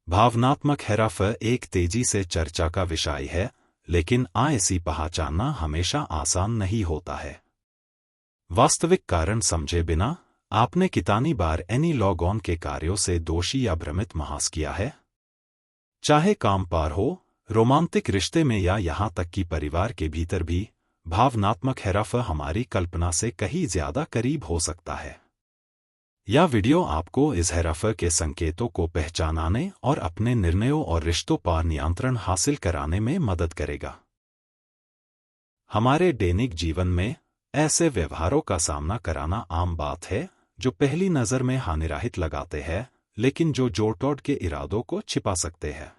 भावनात्मक हेराफेरी एक तेजी से चर्चा का विषय है, लेकिन इसे पहचानना हमेशा आसान नहीं होता है। वास्तविक कारण समझे बिना आपने कितनी बार एनी लॉग के कार्यों से दोषी या भ्रमित महसूस किया है? चाहे काम पर हो, रोमांटिक रिश्ते में या यहाँ तक कि परिवार के भीतर भी, भावनात्मक हेराफेरी हमारी कल्पना से कहीं ज्यादा करीब हो सकता है। यह वीडियो आपको इस हेराफेरी के संकेतों को पहचानने और अपने निर्णयों और रिश्तों पर नियंत्रण हासिल कराने में मदद करेगा। हमारे दैनिक जीवन में ऐसे व्यवहारों का सामना कराना आम बात है जो पहली नज़र में हानिरहित लगाते हैं, लेकिन जो जोड़-तोड़ के इरादों को छिपा सकते हैं।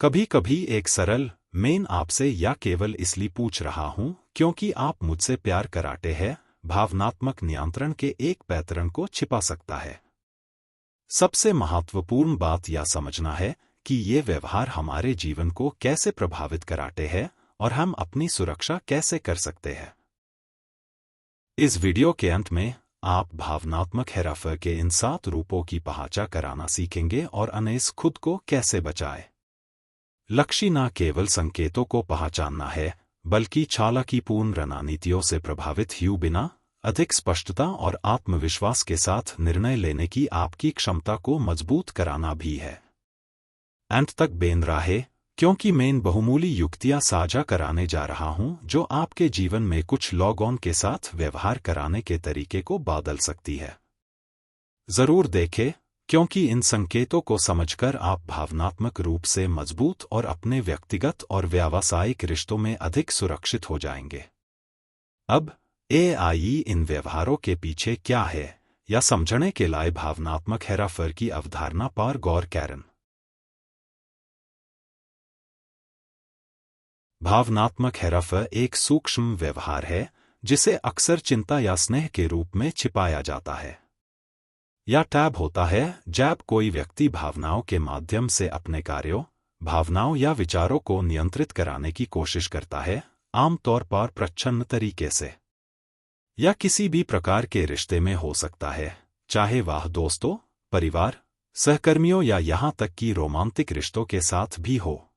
कभी कभी एक सरल "मैं आपसे या केवल इसलिए पूछ रहा हूं क्योंकि आप मुझसे प्यार कराते हैं" भावनात्मक नियंत्रण के एक पैटर्न को छिपा सकता है। सबसे महत्वपूर्ण बात यह समझना है कि ये व्यवहार हमारे जीवन को कैसे प्रभावित कराते हैं और हम अपनी सुरक्षा कैसे कर सकते हैं। इस वीडियो के अंत में आप भावनात्मक हेराफेरी के इन 7 रूपों की पहचान कराना सीखेंगे और अनेस खुद को कैसे बचाएं। लक्ष्य न केवल संकेतों को पहचानना है, बल्कि चालाकीपूर्ण रणनीतियों से प्रभावित हुए बिना अधिक स्पष्टता और आत्मविश्वास के साथ निर्णय लेने की आपकी क्षमता को मजबूत कराना भी है। अंत तक बने रहे, क्योंकि मैं बहुमूल्य युक्तियां साझा कराने जा रहा हूं जो आपके जीवन में कुछ लॉग के साथ व्यवहार कराने के तरीके को बदल सकती है। जरूर देखें, क्योंकि इन संकेतों को समझकर आप भावनात्मक रूप से मजबूत और अपने व्यक्तिगत और व्यावसायिक रिश्तों में अधिक सुरक्षित हो जाएंगे। अब आइए इन व्यवहारों के पीछे क्या है या समझने के लिए भावनात्मक हेराफेरी की अवधारणा पर गौर करें। भावनात्मक हेराफेरी एक सूक्ष्म व्यवहार है जिसे अक्सर चिंता या स्नेह के रूप में छिपाया जाता है। यह तब होता है जब कोई व्यक्ति भावनाओं के माध्यम से अपने कार्यों, भावनाओं या विचारों को नियंत्रित कराने की कोशिश करता है, आमतौर पर प्रच्छन्न तरीके से। यह किसी भी प्रकार के रिश्ते में हो सकता है, चाहे वह दोस्तों, परिवार, सहकर्मियों या यहाँ तक कि रोमांटिक रिश्तों के साथ भी हो।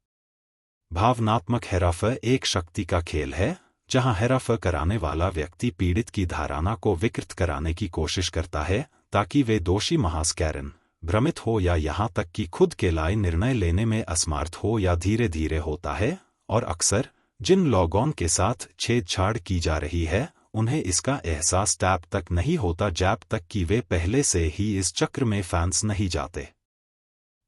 भावनात्मक हेराफेरी एक शक्ति का खेल है, जहाँ हेराफेरी कराने वाला व्यक्ति पीड़ित की धारणा को विकृत कराने की कोशिश करता है ताकि वे दोषी महसूस करें, भ्रमित हो या यहाँ तक कि खुद के लिए निर्णय लेने में असमर्थ हो। या धीरे धीरे होता है, और अक्सर जिन लोगों के साथ छेड़छाड़ की जा रही है उन्हें इसका एहसास तब तक नहीं होता जब तक कि वे पहले से ही इस चक्र में फंस नहीं जाते।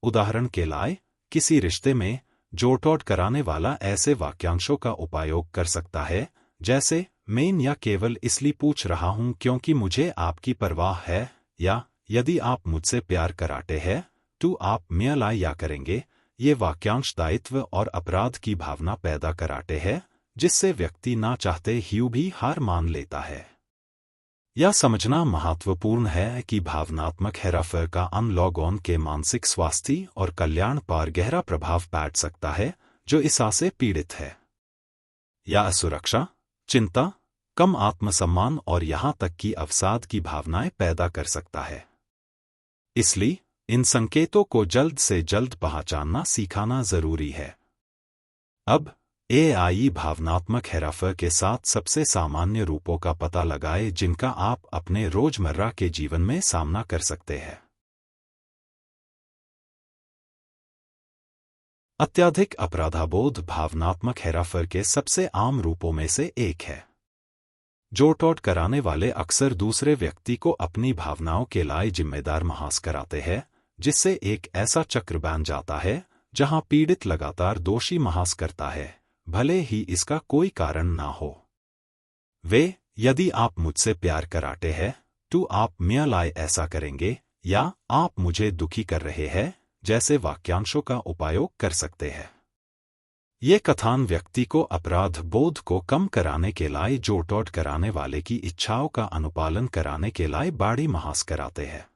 उदाहरण के लिए, किसी रिश्ते में जोड़-तोड़ कराने वाला ऐसे वाक्यांशों का उपयोग कर सकता है जैसे "मैं या केवल इसलिए पूछ रहा हूं क्योंकि मुझे आपकी परवाह है", या "यदि आप मुझसे प्यार कराते हैं तो आप मेरे लिए या करेंगे"। ये वाक्यांश दायित्व और अपराध की भावना पैदा कराते हैं, जिससे व्यक्ति ना चाहते हुए भी हार मान लेता है। यह समझना महत्वपूर्ण है कि भावनात्मक हेराफेरी का अन्य लोगों के मानसिक स्वास्थ्य और कल्याण पर गहरा प्रभाव पड़ सकता है जो इससे पीड़ित है। यह असुरक्षा, चिंता, कम आत्मसम्मान और यहाँ तक कि अवसाद की भावनाएं पैदा कर सकता है। इसलिए इन संकेतों को जल्द से जल्द पहचानना सीखना जरूरी है। अब आइए भावनात्मक हेराफेरी के 7 सबसे सामान्य रूपों का पता लगाएं जिनका आप अपने रोजमर्रा के जीवन में सामना कर सकते हैं। अत्यधिक अपराधबोध भावनात्मक हेराफेरी के सबसे आम रूपों में से एक है। जोड़-तोड़ कराने वाले अक्सर दूसरे व्यक्ति को अपनी भावनाओं के लिए जिम्मेदार महसूस कराते हैं, जिससे एक ऐसा चक्र बन जाता है जहां पीड़ित लगातार दोषी महसूस करता है, भले ही इसका कोई कारण ना हो। "यदि आप मुझसे प्यार कराते हैं तो आप मेरे लिए ऐसा करेंगे", या "आप मुझे दुखी कर रहे हैं" जैसे वाक्यांशों का उपयोग कर सकते हैं। ये कथन व्यक्ति को अपराध बोध को कम कराने के लिए जोड़-तोड़ कराने वाले की इच्छाओं का अनुपालन कराने के लिए बाड़ी महसूस कराते हैं।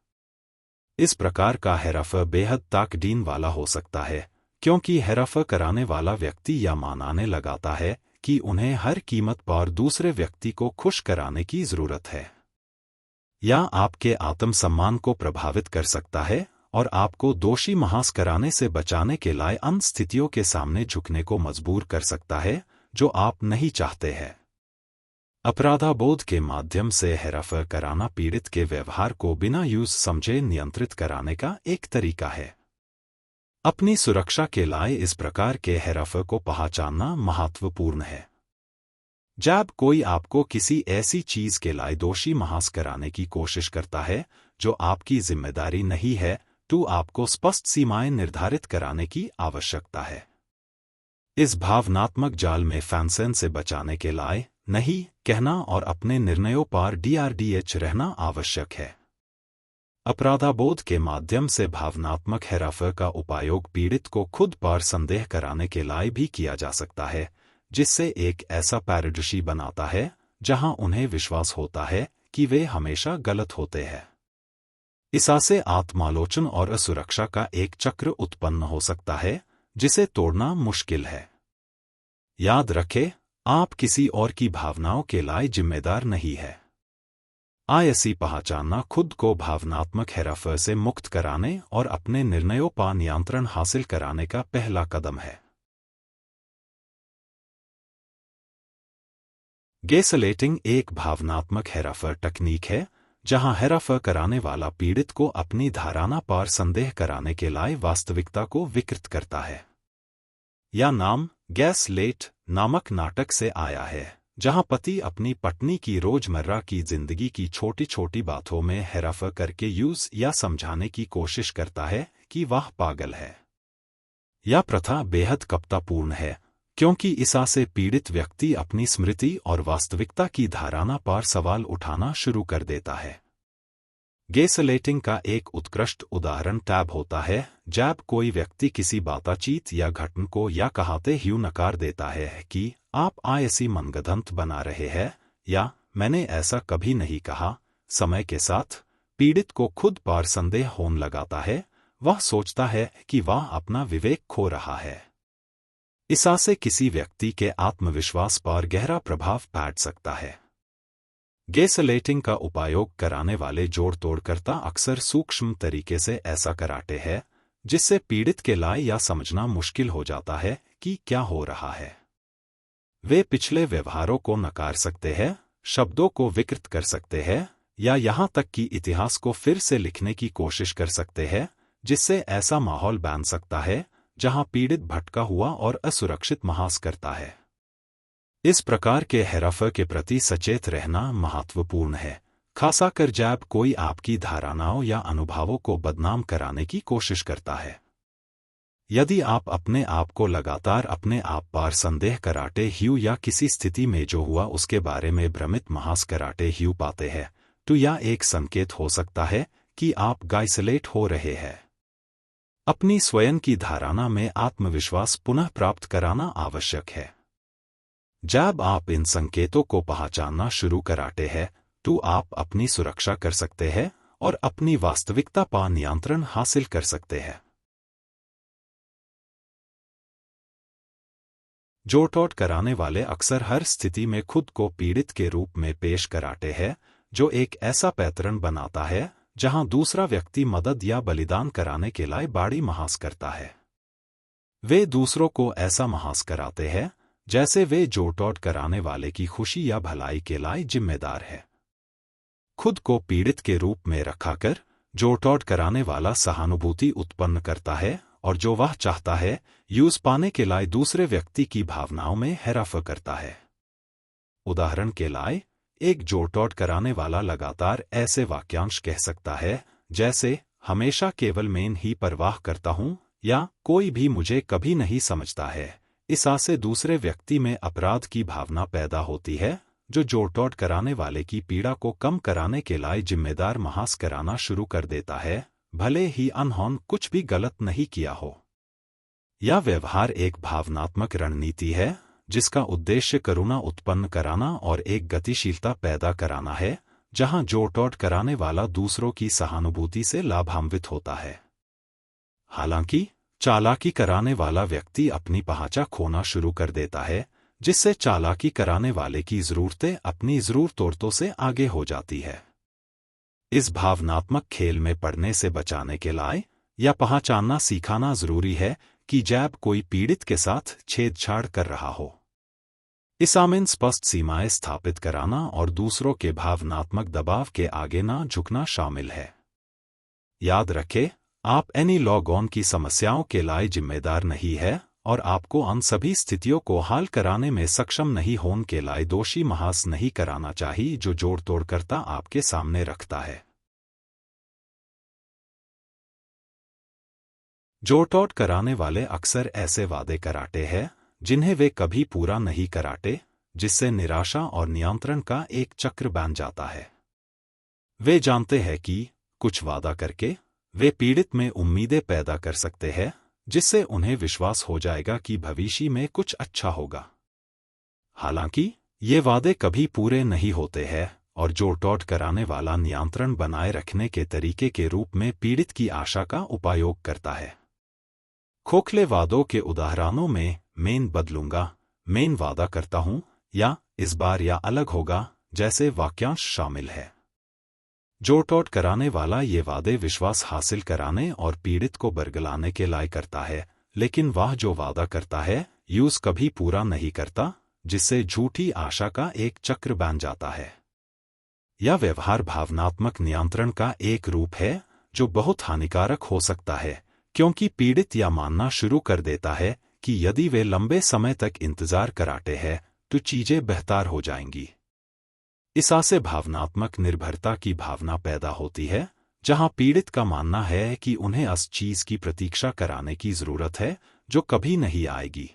इस प्रकार का हेराफेरी बेहद ताकदीन वाला हो सकता है, क्योंकि हेराफेरी कराने वाला व्यक्ति यह मानने लगाता है कि उन्हें हर कीमत पर दूसरे व्यक्ति को खुश कराने की जरूरत है। यह आपके आत्मसम्मान को प्रभावित कर सकता है और आपको दोषी महसूस कराने से बचाने के लिए उन स्थितियों के सामने झुकने को मजबूर कर सकता है जो आप नहीं चाहते हैं। अपराधबोध के माध्यम से हेरफेर कराना पीड़ित के व्यवहार को बिना यूज समझे नियंत्रित कराने का एक तरीका है। अपनी सुरक्षा के लिए इस प्रकार के हेरफेर को पहचानना महत्वपूर्ण है। जब कोई आपको किसी ऐसी चीज के लिए दोषी महसूस कराने की कोशिश करता है जो आपकी जिम्मेदारी नहीं है, तो आपको स्पष्ट सीमाएं निर्धारित कराने की आवश्यकता है। इस भावनात्मक जाल में फंसने से बचाने के लिए नहीं कहना और अपने निर्णयों पर DRDH रहना आवश्यक है। अपराधबोध के माध्यम से भावनात्मक हेरफेर का उपयोग पीड़ित को खुद पर संदेह कराने के लिए भी किया जा सकता है, जिससे एक ऐसा पैराडोसी बनाता है जहां उन्हें विश्वास होता है कि वे हमेशा गलत होते हैं। इससे आत्मालोचना और असुरक्षा का एक चक्र उत्पन्न हो सकता है जिसे तोड़ना मुश्किल है। याद रखें, आप किसी और की भावनाओं के लिए जिम्मेदार नहीं है। ऐसी पहचानना खुद को भावनात्मक हेरफेर से मुक्त कराने और अपने निर्णयों पर नियंत्रण हासिल कराने का पहला कदम है। गैसलाइटिंग एक भावनात्मक हेरफेर तकनीक है जहां हेरफेर कराने वाला पीड़ित को अपनी धारणा पर संदेह कराने के लिए वास्तविकता को विकृत करता है। यह नाम गैसलाइट नामक नाटक से आया है, जहां पति अपनी पत्नी की रोजमर्रा की जिंदगी की छोटी छोटी बातों में हेरफेर करके यूज या समझाने की कोशिश करता है कि वह पागल है। यह प्रथा बेहद कपटपूर्ण है क्योंकि इससे पीड़ित व्यक्ति अपनी स्मृति और वास्तविकता की धारणा पर सवाल उठाना शुरू कर देता है। गैसलाइटिंग का एक उत्कृष्ट उदाहरण तब होता है जब कोई व्यक्ति किसी बातचीत या घटना को या कहते हुए नकार देता है कि आप ऐसी मनगढ़ंत बना रहे हैं या मैंने ऐसा कभी नहीं कहा। समय के साथ पीड़ित को खुद पर संदेह होने लगाता है। वह सोचता है कि वह अपना विवेक खो रहा है। इससे किसी व्यक्ति के आत्मविश्वास पर गहरा प्रभाव पड़ सकता है। गैसलाइटिंग का उपयोग कराने वाले जोड़ तोड़कर्ता अक्सर सूक्ष्म तरीके से ऐसा कराते हैं जिससे पीड़ित के लिए यह समझना मुश्किल हो जाता है कि क्या हो रहा है। वे पिछले व्यवहारों को नकार सकते हैं, शब्दों को विकृत कर सकते हैं या यहां तक कि इतिहास को फिर से लिखने की कोशिश कर सकते हैं, जिससे ऐसा माहौल बन सकता है जहां पीड़ित भटका हुआ और असुरक्षित महसूस करता है। इस प्रकार के हेरफेर के प्रति सचेत रहना महत्वपूर्ण है, खासकर जब कोई आपकी धारणाओं या अनुभवों को बदनाम कराने की कोशिश करता है। यदि आप अपने आप को लगातार अपने आप पर संदेह कराते हुए या किसी स्थिति में जो हुआ उसके बारे में भ्रमित महसूस कराते हुए पाते हैं, तो यह एक संकेत हो सकता है कि आप गैसलाइट हो रहे हैं। अपनी स्वयं की धारणा में आत्मविश्वास पुनः प्राप्त कराना आवश्यक है। जब आप इन संकेतों को पहचानना शुरू कराते हैं, तो आप अपनी सुरक्षा कर सकते हैं और अपनी वास्तविकता पर नियंत्रण हासिल कर सकते हैं। जोड़-तोड़ कराने वाले अक्सर हर स्थिति में खुद को पीड़ित के रूप में पेश कराते हैं, जो एक ऐसा पैटर्न बनाता है जहां दूसरा व्यक्ति मदद या बलिदान कराने के लिए बड़ी महसूस करता है। वे दूसरों को ऐसा महसूस कराते हैं जैसे वे जोड़-तोड़ कराने वाले की खुशी या भलाई के लिए जिम्मेदार है। खुद को पीड़ित के रूप में रखाकर जोड़-तोड़ कराने वाला सहानुभूति उत्पन्न करता है और जो वह चाहता है यूज पाने के लिए दूसरे व्यक्ति की भावनाओं में हेरफेर करता है। उदाहरण के लिए, एक जोड़-तोड़ कराने वाला लगातार ऐसे वाक्यांश कह सकता है जैसे हमेशा केवल मैं ही परवाह करता हूं या कोई भी मुझे कभी नहीं समझता है। इससे दूसरे व्यक्ति में अपराध की भावना पैदा होती है, जो जोड़-तोड़ कराने वाले की पीड़ा को कम कराने के लिए जिम्मेदार महसूस कराना शुरू कर देता है, भले ही उन्होंने कुछ भी गलत नहीं किया हो। यह व्यवहार एक भावनात्मक रणनीति है जिसका उद्देश्य करुणा उत्पन्न कराना और एक गतिशीलता पैदा कराना है, जहां जोड़-तोड़ कराने वाला दूसरों की सहानुभूति से लाभान्वित होता है। हालांकि चालाकी कराने वाला व्यक्ति अपनी पहचान खोना शुरू कर देता है, जिससे चालाकी कराने वाले की जरूरतें अपनी जरूरतों से आगे हो जाती है। इस भावनात्मक खेल में पड़ने से बचाने के लिए या पहचानना सिखाना जरूरी है कि जब कोई पीड़ित के साथ छेड़छाड़ कर रहा हो। इसमें स्पष्ट सीमाएं स्थापित कराना और दूसरों के भावनात्मक दबाव के आगे ना झुकना शामिल है। याद रखें, आप एनी लॉग की समस्याओं के लिए जिम्मेदार नहीं है और आपको उन सभी स्थितियों को हल कराने में सक्षम नहीं होने के लिए दोषी महसूस नहीं कराना चाहिए जो जोड़ तोड़ करता आपके सामने रखता है। जोड़ तोड़ कराने वाले अक्सर ऐसे वादे कराते हैं जिन्हें वे कभी पूरा नहीं कराते, जिससे निराशा और नियंत्रण का एक चक्र बन जाता है। वे जानते हैं कि कुछ वादा करके वे पीड़ित में उम्मीदें पैदा कर सकते हैं, जिससे उन्हें विश्वास हो जाएगा कि भविष्य में कुछ अच्छा होगा। हालांकि ये वादे कभी पूरे नहीं होते हैं और जोड़ तोड़ कराने वाला नियंत्रण बनाए रखने के तरीके के रूप में पीड़ित की आशा का उपयोग करता है। खोखले वादों के उदाहरणों में मैं बदलूंगा, मैं वादा करता हूं, या इस बार या अलग होगा जैसे वाक्यांश शामिल है। जोड़ तोड़ कराने वाला ये वादे विश्वास हासिल कराने और पीड़ित को बरगलाने के लिए करता है, लेकिन वह जो वादा करता है यूज कभी पूरा नहीं करता, जिससे झूठी आशा का एक चक्र बन जाता है। यह व्यवहार भावनात्मक नियंत्रण का एक रूप है जो बहुत हानिकारक हो सकता है, क्योंकि पीड़ित यह मानना शुरू कर देता है कि यदि वे लंबे समय तक इंतजार कराते हैं तो चीजें बेहतर हो जाएंगी। इससे भावनात्मक निर्भरता की भावना पैदा होती है, जहां पीड़ित का मानना है कि उन्हें उस चीज की प्रतीक्षा कराने की जरूरत है जो कभी नहीं आएगी।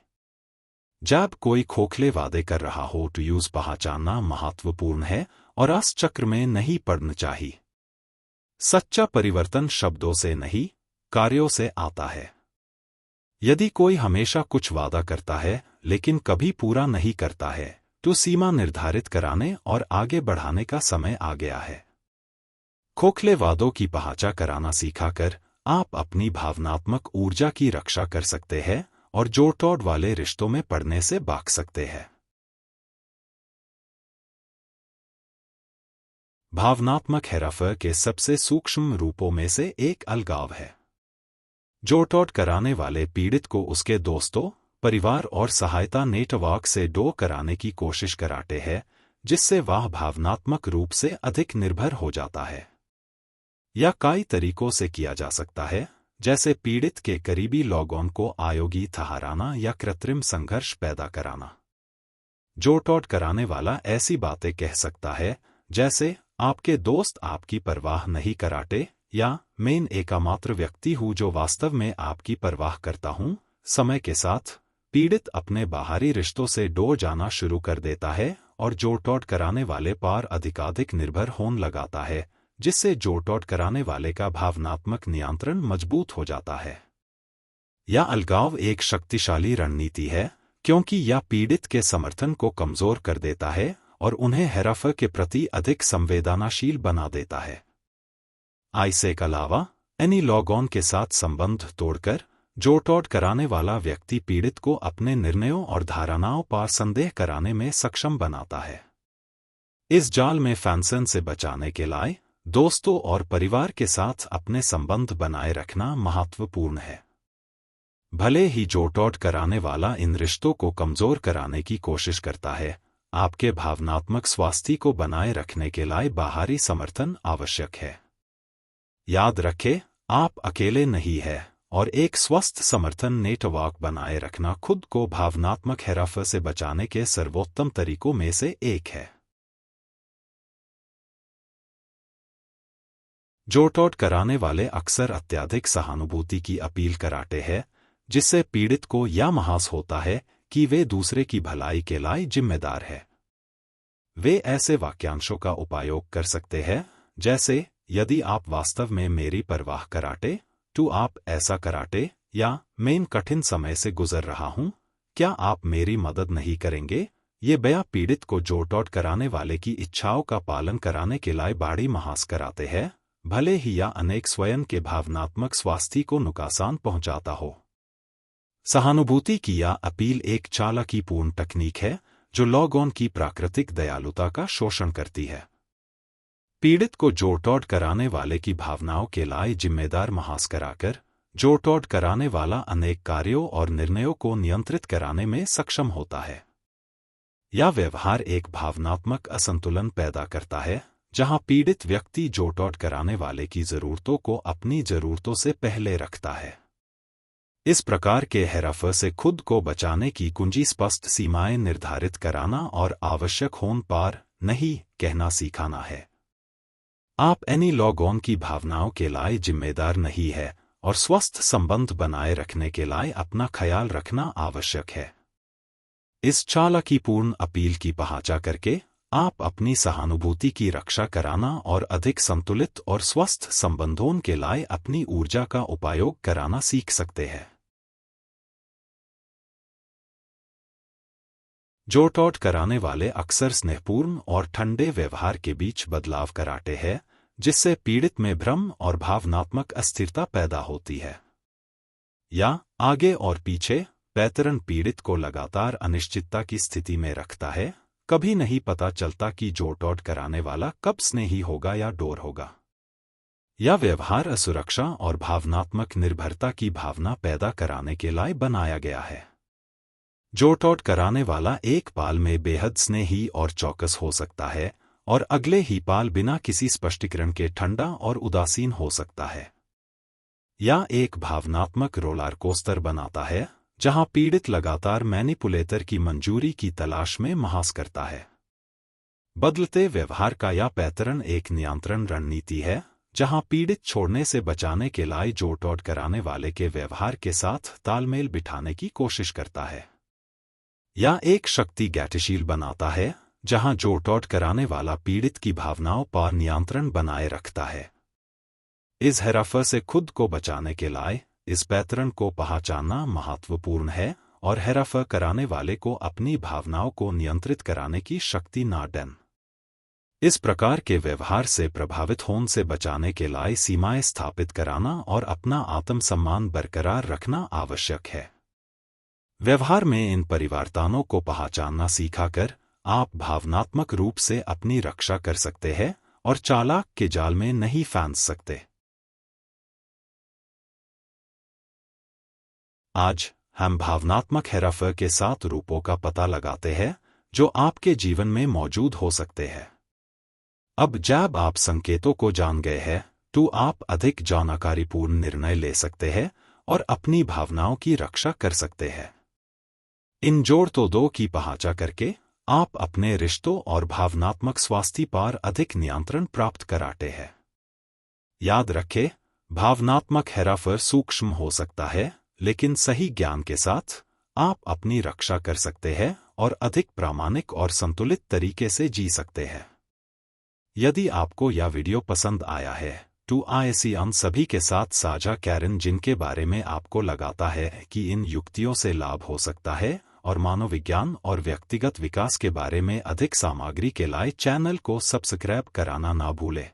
जब कोई खोखले वादे कर रहा हो तो यूज पहचानना महत्वपूर्ण है और इस चक्र में नहीं पड़ना चाहिए। सच्चा परिवर्तन शब्दों से नहीं, कार्यों से आता है। यदि कोई हमेशा कुछ वादा करता है लेकिन कभी पूरा नहीं करता है, तो सीमा निर्धारित कराने और आगे बढ़ाने का समय आ गया है। खोखले वादों की पहचान कराना सिखाकर आप अपनी भावनात्मक ऊर्जा की रक्षा कर सकते हैं और जोड़ तोड़ वाले रिश्तों में पड़ने से बच सकते हैं। भावनात्मक हेरफेर के सबसे सूक्ष्म रूपों में से एक अलगाव है। जोड़ तोड़ कराने वाले पीड़ित को उसके दोस्तों, परिवार और सहायता नेटवर्क से दूर कराने की कोशिश कराते हैं, जिससे वह भावनात्मक रूप से अधिक निर्भर हो जाता है। यह कई तरीकों से किया जा सकता है, जैसे पीड़ित के करीबी लोगों को आयोगी ठहराना या कृत्रिम संघर्ष पैदा कराना। जोड़ तोड़ कराने वाला ऐसी बातें कह सकता है जैसे आपके दोस्त आपकी परवाह नहीं कराते, या मैं एकमात्र व्यक्ति हूं जो वास्तव में आपकी परवाह करता हूं। समय के साथ पीड़ित अपने बाहरी रिश्तों से दूर जाना शुरू कर देता है और जोड़ तोड़ कराने वाले पर अधिकाधिक निर्भर होने लगाता है, जिससे जोड़ तोड़ कराने वाले का भावनात्मक नियंत्रण मजबूत हो जाता है। यह अलगाव एक शक्तिशाली रणनीति है, क्योंकि यह पीड़ित के समर्थन को कमजोर कर देता है और उन्हें हेरफेर के प्रति अधिक संवेदनशील बना देता है। इसके अलावा एनी लॉग के साथ संबंध तोड़कर जोड़ तोड़ कराने वाला व्यक्ति पीड़ित को अपने निर्णयों और धारणाओं पर संदेह कराने में सक्षम बनाता है। इस जाल में फंसन से बचाने के लिए दोस्तों और परिवार के साथ अपने संबंध बनाए रखना महत्वपूर्ण है। भले ही जोड़ तोड़ कराने वाला इन रिश्तों को कमजोर कराने की कोशिश करता है, आपके भावनात्मक स्वास्थ्य को बनाए रखने के लिए बाहरी समर्थन आवश्यक है। याद रखें, आप अकेले नहीं हैं और एक स्वस्थ समर्थन नेटवर्क बनाए रखना खुद को भावनात्मक हेरफेर से बचाने के सर्वोत्तम तरीकों में से एक है। जोड़ तोड़ कराने वाले अक्सर अत्यधिक सहानुभूति की अपील कराते हैं, जिससे पीड़ित को यह महसूस होता है कि वे दूसरे की भलाई के लिए जिम्मेदार है। वे ऐसे वाक्यांशों का उपयोग कर सकते हैं जैसे, यदि आप वास्तव में मेरी परवाह कराते तो आप ऐसा कराते, या मैं कठिन समय से गुजर रहा हूं, क्या आप मेरी मदद नहीं करेंगे। ये बयान पीड़ित को जोड़ तोड़ कराने वाले की इच्छाओं का पालन कराने के लिए बड़ी महसूस कराते हैं, भले ही यह अनेक स्वयं के भावनात्मक स्वास्थ्य को नुकसान पहुंचाता हो। सहानुभूति की यह अपील एक चालाकीपूर्ण तकनीक है जो लोगों की प्राकृतिक दयालुता का शोषण करती है। पीड़ित को जोड़ तोड़ कराने वाले की भावनाओं के लिए जिम्मेदार महसूस कराकर जोड़-तोड़ कराने वाला अनेक कार्यों और निर्णयों को नियंत्रित कराने में सक्षम होता है। यह व्यवहार एक भावनात्मक असंतुलन पैदा करता है, जहां पीड़ित व्यक्ति जोड़-तोड़ कराने वाले की जरूरतों को अपनी जरूरतों से पहले रखता है। इस प्रकार के हेरफेर से खुद को बचाने की कुंजी स्पष्ट सीमाएं निर्धारित कराना और आवश्यक होने पर नहीं कहना सिखाना है। आप एनी लोगों की भावनाओं के लिए जिम्मेदार नहीं है और स्वस्थ संबंध बनाए रखने के लिए अपना ख्याल रखना आवश्यक है। इस चालाकीपूर्ण अपील की पहचान करके आप अपनी सहानुभूति की रक्षा कराना और अधिक संतुलित और स्वस्थ संबंधों के लिए अपनी ऊर्जा का उपयोग कराना सीख सकते हैं। जोड़-तोड़ कराने वाले अक्सर स्नेहपूर्ण और ठंडे व्यवहार के बीच बदलाव कराते हैं, जिससे पीड़ित में भ्रम और भावनात्मक अस्थिरता पैदा होती है। या आगे और पीछे पैटर्न पीड़ित को लगातार अनिश्चितता की स्थिति में रखता है। कभी नहीं पता चलता कि जोड़-तोड़ कराने वाला कब स्नेही होगा या डोर होगा। यह व्यवहार असुरक्षा और भावनात्मक निर्भरता की भावना पैदा कराने के लिए बनाया गया है। जोड़-तोड़ कराने वाला एक पाल में बेहद स्नेही और चौकस हो सकता है और अगले ही पाल बिना किसी स्पष्टीकरण के ठंडा और उदासीन हो सकता है। या एक भावनात्मक रोलर कोस्टर बनाता है, जहां पीड़ित लगातार मैनिपुलेटर की मंजूरी की तलाश में महास करता है। बदलते व्यवहार का यह पैटर्न एक नियंत्रण रणनीति है, जहां पीड़ित छोड़ने से बचाने के लिए जोड़-तोड़ कराने वाले के व्यवहार के साथ तालमेल बिठाने की कोशिश करता है। या एक शक्ति गतिशील बनाता है, जहां जोड़-तोड़ कराने वाला पीड़ित की भावनाओं पर नियंत्रण बनाए रखता है। इस हेरफेर से खुद को बचाने के लिए इस पैटर्न को पहचानना महत्वपूर्ण है और हेरफेर कराने वाले को अपनी भावनाओं को नियंत्रित कराने की शक्ति न दें। इस प्रकार के व्यवहार से प्रभावित होने से बचाने के लिए सीमाएं स्थापित कराना और अपना आत्मसम्मान बरकरार रखना आवश्यक है। व्यवहार में इन परिवर्तनों को पहचानना सीखाकर आप भावनात्मक रूप से अपनी रक्षा कर सकते हैं और चालाक के जाल में नहीं फंस सकते। आज हम भावनात्मक हेरफेर के 7 रूपों का पता लगाते हैं जो आपके जीवन में मौजूद हो सकते हैं। अब जब आप संकेतों को जान गए हैं, तो आप अधिक जानकारीपूर्ण निर्णय ले सकते हैं और अपनी भावनाओं की रक्षा कर सकते हैं। इन जोड़-तोड़ की पहचान करके आप अपने रिश्तों और भावनात्मक स्वास्थ्य पर अधिक नियंत्रण प्राप्त कराते हैं। याद रखें, भावनात्मक हेरफेर सूक्ष्म हो सकता है, लेकिन सही ज्ञान के साथ आप अपनी रक्षा कर सकते हैं और अधिक प्रामाणिक और संतुलित तरीके से जी सकते हैं। यदि आपको यह वीडियो पसंद आया है, तो ऐसी अन्य सभी के साथ साझा करें जिनके बारे में आपको लगता है कि इन युक्तियों से लाभ हो सकता है, और मनोविज्ञान और व्यक्तिगत विकास के बारे में अधिक सामग्री के लिए चैनल को सब्सक्राइब कराना ना भूलें।